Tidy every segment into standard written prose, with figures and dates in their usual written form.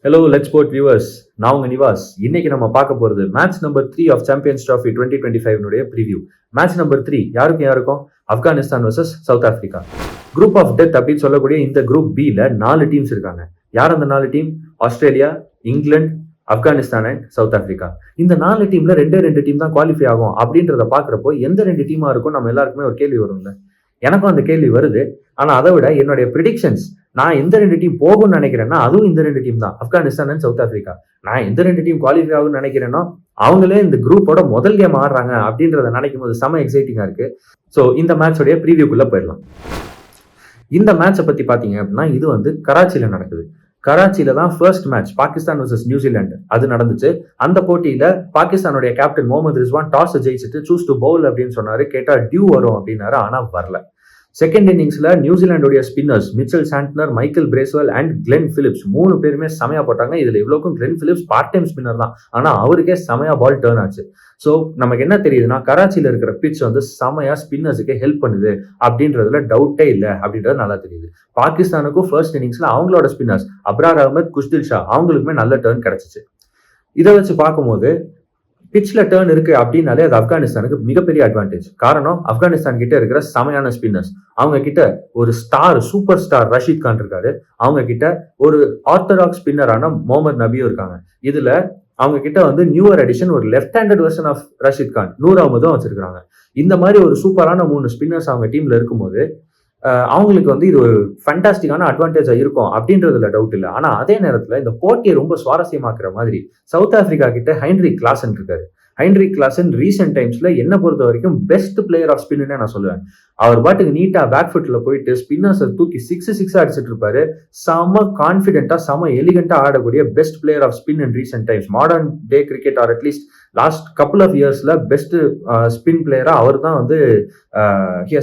Hello let's sport viewers, நான் உங்க நிவாஸ். இன்னைக்கு நம்ம பார்க்க போறது match number 3 of champions trophy 2025 preview. Match number 3 யாருக்கும் Afghanistan versus South Africa. Group of death அப்படின்னு சொல்லக்கூடிய இந்த குரூப் பில 4 டீம்ஸ் இருக்காங்க. யார் அந்த 4 team? Australia, England, Afghanistan and south Africa. இந்த 4 டீம்ல 2 டீம் தான் குவாலிஃபை ஆகும் அப்படின்றத பாக்குறப்போ எந்த 2 டீமா இருக்கும் நம்ம எல்லாருக்குமே ஒரு கேள்வி வரும்ல. எனக்கும் அந்த கேள்வி வருது. ஆனா அதை விட என்னுடைய ப்ரிடிக்ஷன்ஸ், நான் எந்த 2 டீம் போகும்னு நினைக்கிறேன்னா அதுவும் இந்த 2 டீம் தான், ஆப்கானிஸ்தான் அண்ட் சவுத் ஆப்பிரிக்கா. நான் எந்த 2 டீம் குவாலிஃபை ஆகும்னு நினைக்கிறேன்னா அவங்களே இந்த குரூப்போட முதல் கேம் ஆடுறாங்க அப்படின்றத நினைக்கும் போது செம எக்ஸைட்டிங்கா இருக்கு. ஸோ இந்த மேட்சோடைய ப்ரீவியூக்குள்ள போயிடலாம். இந்த மேட்சை பத்தி பாத்தீங்க அப்படின்னா இது வந்து கராச்சியில நடக்குது. கராச்சியில தான் first match Pakistan versus New Zealand அது நடந்துச்சு. அந்த போட்டியில பாகிஸ்தானுடைய கேப்டன் முகமது ரிஸ்வான் டாஸ் ஜெயிச்சுட்டு சூஸ் டு பவுல் அப்படின்னு சொன்னாரு. கேட்டா டியூ வரும் அப்படின்னாரு, ஆனா வரல. செகண்ட் இன்னிங்ஸ்ல நியூசிலாந்துடைய spinners Mitchell Santner, Michael Bracewell and Glenn Phillips 3 பேருமே செமையா போட்டாங்க. இதுல இவ்வளவுக்கும் Glenn Phillips part time spinner தான், ஆனா அவருக்கே செமையா பால் டர்ன் ஆச்சு. ஸோ நமக்கு என்ன தெரியுதுன்னா கராச்சியில இருக்கிற பிட்ச் வந்து செமையா ஸ்பின்னர்ஸுக்கு ஹெல்ப் பண்ணுது அப்படின்றதுல டவுட்டே இல்லை அப்படின்றது நல்லா தெரியுது. பாகிஸ்தானுக்கும் ஃபர்ஸ்ட் இன்னிங்ஸ்ல அவங்களோட ஸ்பின்னர்ஸ் அப்ரார் அகமத், குஷ்தில் ஷா அவங்களுக்குமே நல்ல டர்ன் கிடைச்சிச்சு. இதை வச்சு பார்க்கும்போது பிட்ச்ல டர்ன் இருக்கு அப்படின்னாலே அது ஆப்கானிஸ்தானுக்கு மிகப்பெரிய அட்வான்டேஜ். காரணம், ஆப்கானிஸ்தான் கிட்ட இருக்கிற செமையான ஸ்பின்னர்ஸ். அவங்க கிட்ட ஒரு சூப்பர் ஸ்டார் ரஷீத் கான் இருக்காரு. அவங்க கிட்ட ஒரு ஆர்த்தடாக்ஸ் ஸ்பின்னரான முகமது நபியும் இருக்காங்க. இதுல அவங்க கிட்ட வந்து நியூவர் எடிஷன் ஒரு left handed version of Rashid Khan Noor அகமதும் வச்சிருக்காங்க. இந்த மாதிரி ஒரு சூப்பரான 3 ஸ்பின்னர்ஸ் அவங்க டீம்ல இருக்கும்போது அவங்களுக்கு வந்து இது ஒரு ஃபேண்டாஸ்டிக்கான அட்வான்டேஜா இருக்கும் அப்படின்றதுல டவுட் இல்லை. ஆனா அதே நேரத்துல இந்த போட்டியை ரொம்ப சுவாரஸ்யமாக்குற மாதிரி சவுத் ஆப்பிரிக்கா கிட்ட ஹென்ரிக் கிளாசன் இருக்காரு. ஹென்ரிக் கிளாசன் ரீசெண்ட் டைம்ஸ்ல என்ன பொறுத்த வரைக்கும் பெஸ்ட் பிளேயர் ஆஃப் ஸ்பின்னு நான் சொல்லுவேன். அவர் பாட்டுக்கு நீட்டா பேக் ஃபுட்ல போயிட்டு ஸ்பின்னர்ஸை தூக்கி சிக்ஸ் அடிச்சிட்டு இருப்பாரு. செம கான்பிடென்டா செம எலிகண்டா ஆடக்கூடிய best player of spin in recent times. Modern day cricket or at least last couple of இயர்ஸ்ல பெஸ்ட் ஸ்பின் பிளேயரா அவர் தான் வந்து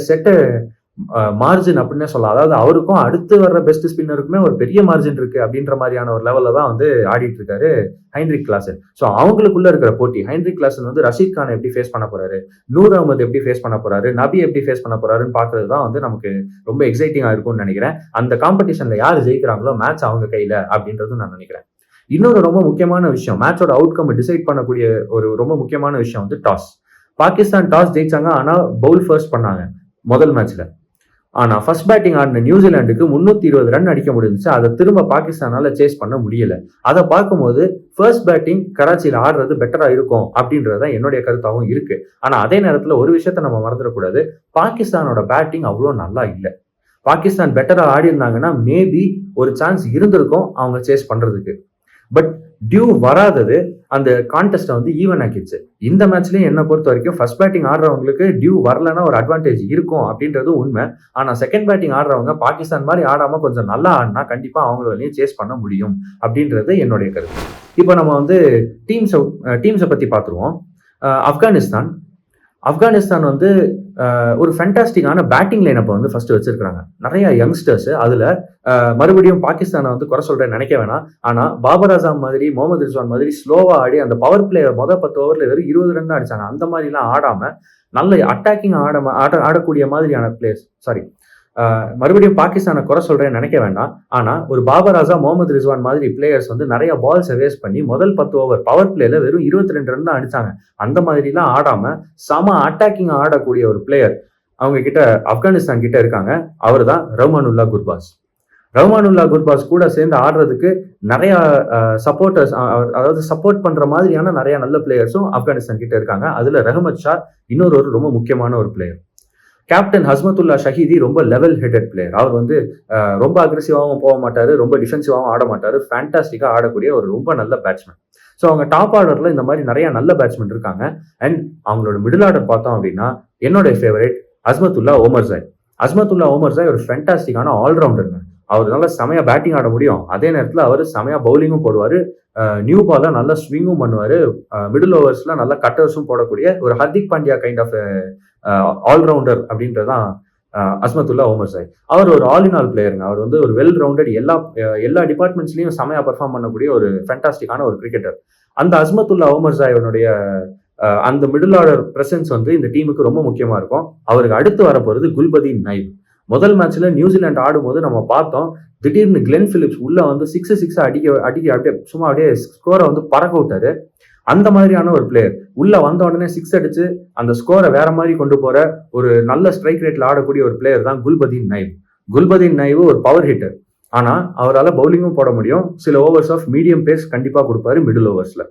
செட் மார்ஜின் அப்படின்னே சொல்லலாம். அதாவது அவருக்கும் அடுத்து வர்ற பெஸ்ட் ஸ்பின்னருக்குமே ஒரு பெரிய மார்ஜின் இருக்கு அப்படின்ற மாதிரியான ஒரு லெவல்ல தான் வந்து ஆடிட்டு இருக்காரு ஹென்ரிக் கிளாசன். ஸோ அவங்களுக்குள்ள இருக்கிற போட்டி, ஹென்ரிக் கிளாசன் வந்து ரஷீத் கானை எப்படி ஃபேஸ் பண்ண போறாரு, நூர் அகமது எப்படி ஃபேஸ் பண்ண போறாரு, நபி எப்படி ஃபேஸ் பண்ண போறாருன்னு பாக்குறது தான் வந்து நமக்கு ரொம்ப எக்ஸைட்டிங்கா இருக்கும்னு நினைக்கிறேன். அந்த காம்படிஷன்ல யார் ஜெயிக்கிறாங்களோ மேட்ச் அவங்க கையில அப்படின்றது நான் நினைக்கிறேன். இன்னொரு ரொம்ப முக்கியமான விஷயம், மேட்சோட அவுட்கம் டிசைட் பண்ணக்கூடிய ஒரு ரொம்ப முக்கியமான விஷயம் வந்து டாஸ். பாகிஸ்தான் டாஸ் ஜெயிச்சாங்க, ஆனா பவுல் ஃபர்ஸ்ட் பண்ணாங்க முதல் மேட்ச்ல. ஆனா ஃபர்ஸ்ட் பேட்டிங் ஆடின நியூசிலாந்துக்கு 320 ரன் அடிக்க முடிஞ்சிச்சு. அதை திரும்ப பாகிஸ்தானால சேஸ் பண்ண முடியல. அதை பார்க்கும்போது ஃபர்ஸ்ட் பேட்டிங் கராச்சியில ஆடுறது பெட்டரா இருக்கும் அப்படின்றத என்னுடைய கருத்தாகவும் இருக்கு. ஆனா அதே நேரத்துல ஒரு விஷயத்த நம்ம மறந்துடக்கூடாது, பாகிஸ்தானோட பேட்டிங் அவ்வளோ நல்லா இல்லை. பாகிஸ்தான் பெட்டரா ஆடி இருந்தாங்கன்னா மேபி ஒரு சான்ஸ் இருந்திருக்கும் அவங்க சேஸ் பண்றதுக்கு. பட் டியூ வராதது அந்த கான்டெஸ்ட்டை வந்து ஈவன் ஆக்கிடுச்சு. இந்த மேட்ச்லயும் என்ன பொறுத்த வரைக்கும் ஃபர்ஸ்ட் பேட்டிங் ஆடுறவங்களுக்கு டியூ வரலன்னா ஒரு அட்வான்டேஜ் இருக்கும் அப்படின்றது உண்மை. ஆனா செகண்ட் பேட்டிங் ஆடுறவங்க பாகிஸ்தான் மாதிரி ஆடாம கொஞ்சம் நல்லா ஆடினா கண்டிப்பா அவங்களாலையும் சேஸ் பண்ண முடியும் அப்படின்றது என்னுடைய கருத்து. இப்போ நம்ம வந்து டீம்ஸை பத்தி பார்த்துருவோம். ஆப்கானிஸ்தான் வந்து ஒரு ஃபேண்டாஸ்டிக்கான பேட்டிங் லைனப்பை வந்து ஃபர்ஸ்ட் வச்சிருக்காங்க. நிறைய யங்ஸ்டர்ஸ். அதுல மறுபடியும் பாகிஸ்தானை வந்து குறை சொல்றேன் நினைக்க வேணாம். ஆனா பாபர் அசாம் மாதிரி, முகமது ரிஸ்வான் மாதிரி ஸ்லோவா ஆடி அந்த பவர் பிளே முதல் 10 ஓவர்ல வெறும் 20 ரன் தான் அடிச்சாங்க. அந்த மாதிரி எல்லாம் ஆடாம நல்ல அட்டாக்கிங் ஆடக்கூடிய மாதிரியான பிளேயர்ஸ். மறுபடியும் பாகிஸ்தானை குறை சொல்றேன்னு நினைக்க வேண்டாம். ஆனா ஒரு பாபர் அசாம், முகமது ரிஸ்வான் மாதிரி பிளேயர்ஸ் வந்து நிறைய பால்ஸை வேஸ்ட் பண்ணி முதல் 10 ஓவர் பவர் பிளேல வெறும் 22 ரன் தான் அடிச்சாங்க. அந்த மாதிரி எல்லாம் ஆடாம செம அட்டாக்கிங் ஆடக்கூடிய ஒரு பிளேயர் அவங்க கிட்ட ஆப்கானிஸ்தான் கிட்ட இருக்காங்க. அவர் தான் ரஹ்மானுல்லா குர்பாஸ். ரஹ்மானுல்லா குர்பாஸ் கூட சேர்ந்து ஆடுறதுக்கு நிறைய சப்போர்ட்டர்ஸ், அதாவது சப்போர்ட் பண்ற மாதிரியான நிறைய நல்ல பிளேயர்ஸும் ஆப்கானிஸ்தான் கிட்ட இருக்காங்க. அதுல ரஹமத் ஷா இன்னொரு ரொம்ப முக்கியமான ஒரு பிளேயர். கேப்டன் ஹஸ்மத்துல்லா ஷஹீதி ரொம்ப லெவல் ஹெடட் பிளேயர். அவர் வந்து ரொம்ப அக்ரெசிவாகவும் போக மாட்டாரு, ரொம்ப டிஃபென்சிவாகவும் ஆட மாட்டாரு. ஃபேண்டாஸ்டிக்கா ஆடக்கூடிய ஒரு ரொம்ப நல்ல பேட்ஸ்மேன். ஸோ அவங்க டாப் ஆர்டர்ல இந்த மாதிரி நிறைய நல்ல பேட்ஸ்மேன் இருக்காங்க. அண்ட் அவங்களோட மிடில் ஆர்டர் பார்த்தோம் அப்படின்னா என்னோட ஃபேவரட் அஸ்மத்துல்லா ஓமர்ஸாய் ஒரு ஃபேண்டாஸ்டிக்கான ஆல்ரவுண்டருங்க. அவர் நல்லா செமையா பேட்டிங் ஆட முடியும், அதே நேரத்தில் அவர் செமையா பவுலிங்கும் போடுவாரு, நியூ பால நல்லா ஸ்விங்கும் பண்ணுவாரு, மிடில் ஓவர்ஸ்ல நல்லா கட்டர்ஸும் போடக்கூடிய ஒரு Hardik Pandya kind of allrounder அப்படின்றதான் அஸ்மத்துல்லா ஓமர்ஸாய். அவர் ஒரு ஆல் இன் ஆல் பிளேயருங்க. அவர் வந்து ஒரு வெல் ரவுண்டட், எல்லா டிபார்ட்மெண்ட்ஸ்லயும் செமையா பெர்ஃபார்ம் பண்ணக்கூடிய ஒரு ஃபேண்டாஸ்டிக்கான ஒரு கிரிக்கெட்டர். அந்த அஸ்மத்துல்லா ஓமர்ஸாயோடைய அந்த மிடில் ஆர்டர் பிரசன்ஸ் வந்து இந்த டீமுக்கு ரொம்ப முக்கியமா இருக்கும். அவருக்கு அடுத்து வரப்போறது குல்பதீன் நைப். முதல் மேட்ச்ல நியூசிலாந்து ஆடும்போது நம்ம பார்த்தோம், திடீர்னு கிளென் பிலிப்ஸ் உள்ள வந்து சிக்ஸ் அடிக்க அப்படியே சும்மா அப்படியே ஸ்கோரை வந்து பறக்க விட்டாரு. அந்த மாதிரியான ஒரு பிளேயர் உள்ள வந்த உடனே சிக்ஸ் அடிச்சு அந்த ஸ்கோரை வேற மாதிரி கொண்டு போற ஒரு நல்ல ஸ்ட்ரைக் ரேட்ல ஆடக்கூடிய ஒரு பிளேயர் தான் குல்பதீன் நைப். குல்பதீன் நைப் ஒரு பவர் ஹிட்டர். ஆனா அவரால் பவுலிங்கும் போட முடியும். சில ஓவர்ஸ் ஆஃப் மீடியம் பேஸ் கண்டிப்பா கொடுப்பாரு மிடில் ஓவர்ஸ்ல.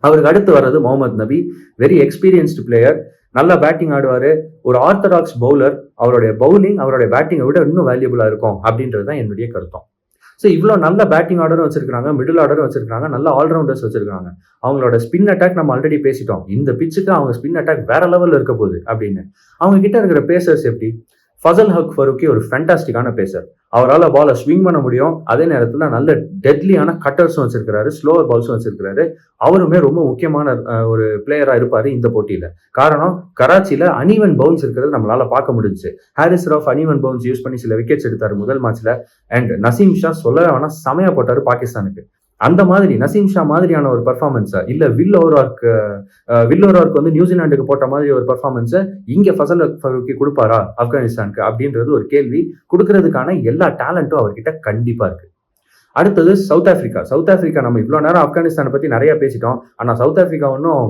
அவருக்கு அடுத்து வர்றது முகமது நபி, வெரி எக்ஸ்பீரியன்ஸ்டு பிளேயர், நல்லா பேட்டிங் ஆடுவாரு, ஒரு ஆர்த்தடாக்ஸ் பவுலர். அவருடைய பவுலிங் அவருடைய பேட்டிங்கை விட இன்னும் வேல்யூபிளா இருக்கும் அப்படின்றது தான் என்னுடைய கருத்தம். ஸோ இவ்வளோ நல்ல பேட்டிங் ஆர்டரும் வச்சிருக்காங்க, மிடில் ஆர்டரும் வச்சிருக்காங்க, நல்ல ஆல்ரவுண்டர்ஸ் வச்சிருக்காங்க. அவங்களோட ஸ்பின் அட்டாக் நம்ம ஆல்ரெடி பேசிட்டோம். இந்த பிச்சுக்கு அவங்க ஸ்பின் அட்டாக் வேற லெவலில் இருக்க போகுது அப்படின்னு. அவங்க கிட்ட இருக்கிற பேசர்ஸ் எப்படி? ஃபசல் ஹக் ஃபரூக்கி ஒரு ஃபேண்டாஸ்டிக்கான பேசர். அவரால் பாலை ஸ்விங் பண்ண முடியும். அதே நேரத்தில் நல்ல டெட்லியான கட்டர்ஸும் வச்சிருக்கிறாரு, ஸ்லோவர் பால்ஸும் வச்சிருக்கிறாரு. அவருமே ரொம்ப முக்கியமான ஒரு பிளேயரா இருப்பாரு இந்த போட்டியில. காரணம், கராச்சியில அனீவன் பவுன்ஸ் இருக்கிறது நம்மளால பார்க்க முடிஞ்சுச்சு. ஹாரிஸ் ராஃப் அனீவன் பவுன்ஸ் யூஸ் பண்ணி சில விக்கெட்ஸ் எடுத்தாரு முதல் மேட்ச்ல. அண்ட் நசீம் ஷா சொல்லவே வேணா, செமையா போட்டாரு பாகிஸ்தானுக்கு. அந்த மாதிரி நசீம் ஷா மாதிரியான ஒரு பர்ஃபார்மன்ஸை, இல்ல வில் ஓவரார்க்கு வந்து நியூசிலாந்துக்கு போட்ட மாதிரி ஒரு பர்ஃபார்மன்ஸை இங்க ஃபசல் ஃபரூக்கி கொடுப்பாரா ஆப்கானிஸ்தானுக்கு அப்படின்றது ஒரு கேள்வி. கொடுக்கறதுக்கான எல்லா டேலண்ட்டும் அவர்கிட்ட கண்டிப்பா இருக்கு. அடுத்தது சவுத் ஆப்பிரிக்கா. நம்ம இவ்வளவு நேரம் ஆப்கானிஸ்தானை பத்தி நிறைய பேசிட்டோம். ஆனா சவுத் ஆப்பிரிக்கா ஒன்றும்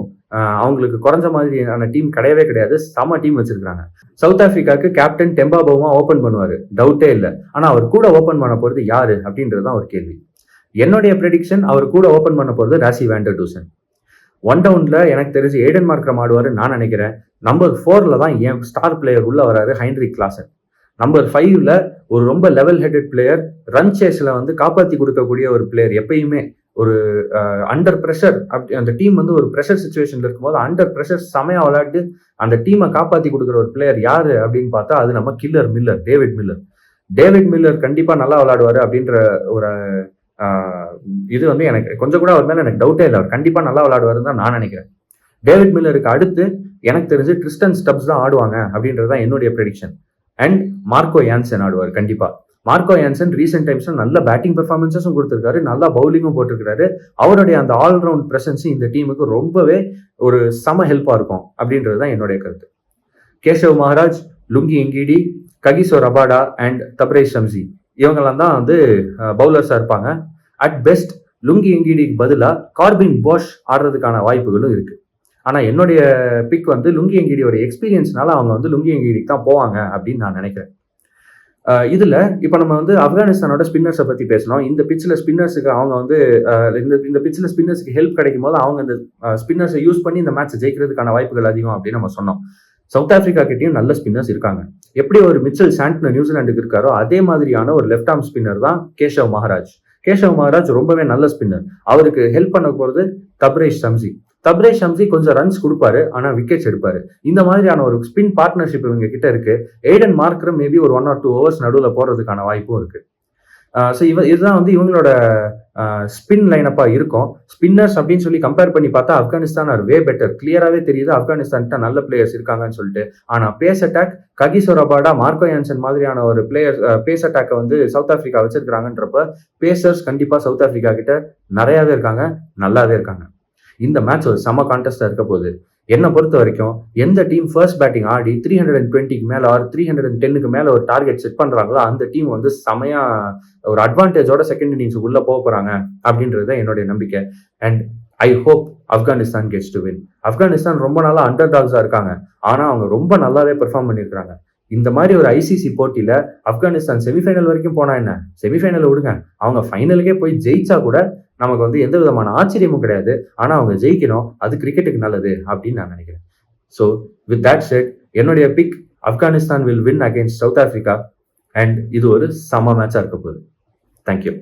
அவங்களுக்கு குறைஞ்ச மாதிரியான டீம் கிடையவே கிடையாது. செம டீம் வச்சிருக்காங்க. சவுத் ஆப்பிரிக்காவுக்கு கேப்டன் டெம்பா பவுமா ஓபன் பண்ணுவாரு, டவுட்டே இல்லை. ஆனா அவர் கூட ஓபன் பண்ண போறது யாரு அப்படின்றது தான் ஒரு கேள்வி. என்னுடைய ப்ரெடிக்ஷன், அவர் கூட ஓபன் பண்ண போறது ராசி வேண்டர் டூசன். ஒன் டவுன்ல எனக்கு தெரிஞ்சு ஏடன் மார்க்ரம் ஆடுவாரு நான் நினைக்கிறேன். நம்பர் 4ல தான் என் ஸ்டார் பிளேயர் உள்ள வராரு, ஹைன்ரிக் கிளாசன். நம்பர் 5ல ஒரு ரொம்ப லெவல் ஹெடட் பிளேயர், ரன் சேஸ்ல வந்து காப்பாற்றி கொடுக்கக்கூடிய ஒரு பிளேயர். எப்பயுமே ஒரு அண்டர் ப்ரெஷர், அப்படி அந்த டீம் வந்து ஒரு ப்ரெஷர் சுச்சுவேஷன்ல இருக்கும்போது அண்டர் ப்ரெஷர் செமையா விளையாட்டு அந்த டீமை காப்பாற்றி கொடுக்குற ஒரு பிளேயர் யாரு அப்படின்னு பார்த்தா அது நம்ம கில்லர் மில்லர், டேவிட் மில்லர் கண்டிப்பா நல்லா விளையாடுவாரு அப்படின்ற ஒரு இது வந்து எனக்கு கொஞ்சம் கூட அவர் மேல எனக்கு டவுட்டே இல்லை. அவர் கண்டிப்பா நல்லா விளையாடுவாருன்னு தான் நான் நினைக்கிறேன். டேவிட் மில்லருக்கு அடுத்து எனக்கு தெரிஞ்சு ட்ரிஸ்டன் ஸ்டப்ஸ் தான் ஆடுவாங்க அப்படின்றது தான் என்னுடைய ப்ரெடிக்ஷன். அண்ட் மார்க்கோ யான்சன் ஆடுவார் கண்டிப்பா. மார்க்கோ யான்சன் ரீசெண்ட் டைம்ஸ்ல நல்ல பேட்டிங் பெர்ஃபார்மன்ஸஸும் கொடுத்திருக்காரு, நல்லா பவுலிங்கும் போட்டிருக்காரு. அவருடைய அந்த ஆல்ரவுண்ட் பிரசன்ஸ் இந்த டீமுக்கு ரொம்பவே ஒரு சம ஹெல்ப்பா இருக்கும் அப்படின்றது தான் என்னுடைய கருத்து. Keshav Maharaj, Lungi Ngidi, Kagiso Rabada and Tabraiz Shamsi இவங்கெல்லாம் தான் வந்து பவுலர்ஸா இருப்பாங்க. அட் பெஸ்ட் லுங்கி எங்கிடிக்கு பதிலாக கார்பின் போஷ் ஆடுறதுக்கான வாய்ப்புகளும் இருக்கு. ஆனா என்னுடைய பிக் வந்து லுங்கி எங்கிடியோட எக்ஸ்பீரியன்ஸ்னால அவங்க வந்து லுங்கி எங்கிடிக்கு தான் போவாங்க அப்படின்னு நான் நினைக்கிறேன். இதுல இப்ப நம்ம வந்து ஆப்கானிஸ்தானோட ஸ்பின்னர்ஸை பத்தி பேசணும். இந்த பிச்சில் ஸ்பின்னர்ஸுக்கு அவங்க வந்து இந்த பிச்சில் ஸ்பின்னர்ஸுக்கு ஹெல்ப் கிடைக்கும் போது அவங்க இந்த ஸ்பின்னர்ஸை யூஸ் பண்ணி இந்த மேட்ச் ஜெயிக்கிறதுக்கான வாய்ப்புகள் அதிகம் அப்படின்னு நம்ம சொன்னோம். சவுத் ஆப்பிரிக்கா கிட்டையும் நல்ல ஸ்பின்னர்ஸ் இருக்காங்க. எப்படி ஒரு மிச்சல் சாண்ட்னர் நியூசிலாந்துக்கு இருக்காரோ அதே மாதிரியான ஒரு லெஃப்ட் ஆர்ம் ஸ்பின்னர் தான் கேஷவ் மகாராஜ் ரொம்பவே நல்ல ஸ்பின்னர். அவருக்கு ஹெல்ப் பண்ண போறது தப்ரேஷ் ஷம்சி கொஞ்சம் ரன்ஸ் கொடுப்பாரு, ஆனா விக்கெட்ஸ் எடுப்பாரு. இந்த மாதிரியான ஒரு ஸ்பின் பார்ட்னர்ஷிப் இவங்க கிட்ட இருக்கு. ஏடன் மார்க்கரும் மேபி ஒரு 1 or 2 ஓவர்ஸ் நடுவில் போறதுக்கான வாய்ப்பும் இருக்கு. ஸோ இதுதான் வந்து இவங்களோட ஸ்பின் லைனப்பா இருக்கும். ஸ்பின்னர்ஸ் அப்படின்னு சொல்லி கம்பேர் பண்ணி பார்த்தா ஆப்கானிஸ்தான் ஆர் வே பெட்டர். கிளியராகவே தெரியுது ஆப்கானிஸ்தான்கிட்ட நல்ல பிளேயர்ஸ் இருக்காங்கன்னு சொல்லிட்டு. ஆனா pace attack Kagiso Rabada, Marco Jansen மாதிரியான ஒரு பிளேயர் பேஸ் அட்டாக்கை வந்து சவுத் ஆப்பிரிக்கா வச்சிருக்காங்கன்றப்ப பேசர்ஸ் கண்டிப்பா சவுத் ஆப்பிரிக்கா கிட்ட நிறையாவே இருக்காங்க, நல்லாவே இருக்காங்க. இந்த மேட்ச் ஒரு செம கான்டெஸ்டா இருக்க போகுது. என்னை பொறுத்த வரைக்கும் எந்த டீம் ஃபர்ஸ்ட் பேட்டிங் ஆடி 320க்கு மேல ஆர் 310க்கு மேல ஒரு டார்கெட் செட் பண்றாங்களோ அந்த டீம் வந்து செமையா ஒரு அட்வான்டேஜோட செகண்ட் இன்னிங்ஸ் உள்ள போக போறாங்க அப்படின்றது என்னுடைய நம்பிக்கை. And I hope Afghanistan gets to win. Afghanistan ரொம்ப நாளா அண்டர் டாக்ஸா இருக்காங்க, ஆனா அவங்க ரொம்ப நல்லாவே பெர்ஃபார்ம் பண்ணிருக்காங்க. இந்த மாதிரி ஒரு ஐசிசி போட்டியில ஆப்கானிஸ்தான் செமிஃபைனல் வரைக்கும் போனா என்ன, செமிஃபைனல் விடுங்க, அவங்க ஃபைனலுக்கே போய் ஜெயிச்சா கூட நமக்கு வந்து எந்த விதமான ஆச்சரியமும் கிடையாது. ஆனா அவங்க ஜெயிக்கணும், அது கிரிக்கெட்டுக்கு நல்லது அப்படின்னு நான் நினைக்கிறேன். ஸோ வித் தட் செட் என்னுடைய pick Afghanistan will win against South Africa. And இது ஒரு செம மேட்சா இருக்க போகுது. தேங்க்யூ.